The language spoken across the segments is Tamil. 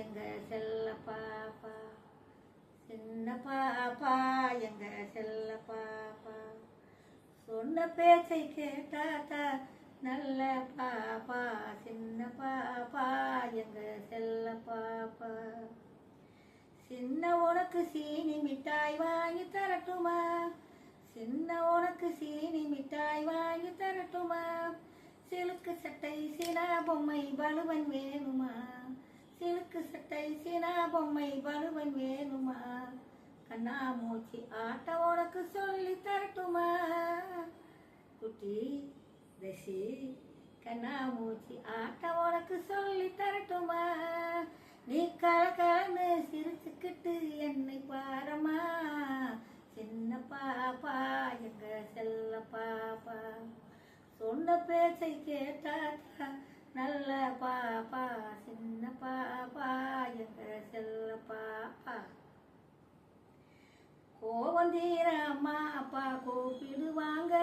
எங்க செல்ல பாப்பா, சின்ன பாப்பா எங்க செல்ல பாப்பா, சொன்ன பேச்சை கேட்டாத்தா நல்ல பாப்பா, சின்ன பாப்பா எங்க செல்ல பாப்பா. சின்ன உனக்கு சீனி மிட்டாய் வாங்கி தரட்டுமா, சின்ன உனக்கு சீனி மிட்டாய் வாங்கி தரட்டுமா, சிலுக்கு சட்டை சீனா பொம்மை பலுவன் வேணுமா, சிலுக்கு சட்டை சீனா பொம்மை பலுவன் வேணுமா, கண்ணா மூச்சி ஆட்ட உனக்கு சொல்லி தரட்டுமா, குட்டி தசி கண்ணா மூச்சி ஆட்ட உனக்கு சொல்லி தரட்டுமா, நீ கலகலன்னு சிரிச்சுக்கிட்டு என்னை பாரமா, சின்ன பாப்பா எங்க செல்ல பாப்பா, சொன்ன பேச்சை கேட்டாத்தா நல்ல பாப்பா, சின்ன பாப்பா எங்க செல்ல பாப்பா. கோவந்தீர அம்மா அப்பா கூப்பிடுவாங்க,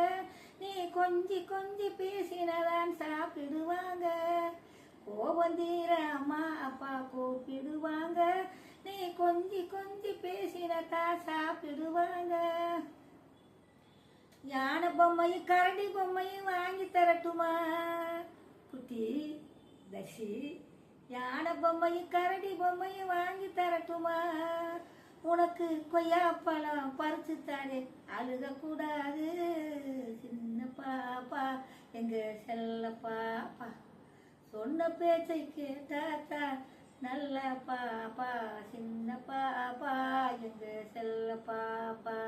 நீ கொஞ்சி கொஞ்சி பேசினதான் சாப்பிடுவாங்க, கோவந்தீர அம்மா அப்பா கூப்பிடுவாங்க, நீ கொஞ்சி கொஞ்சி பேசினதா சாப்பிடுவாங்க, யானை பொம்மையும் கரடி பொம்மையும் வாங்கி தரட்டுமா, குட்டி தசி யானை பொம்மையும் கரடி பொம்மையும் வாங்கி தரட்டுமா, உனக்கு கொய்யாப்பழம் பறிச்சு தாரே அழுகக்கூடாது, சின்ன பாப்பா எங்க செல்ல பாப்பா, சொன்ன பேச்சை கேட்டாத்தா நல்ல பாப்பா, சின்ன பாப்பா எங்க செல்ல பாப்பா.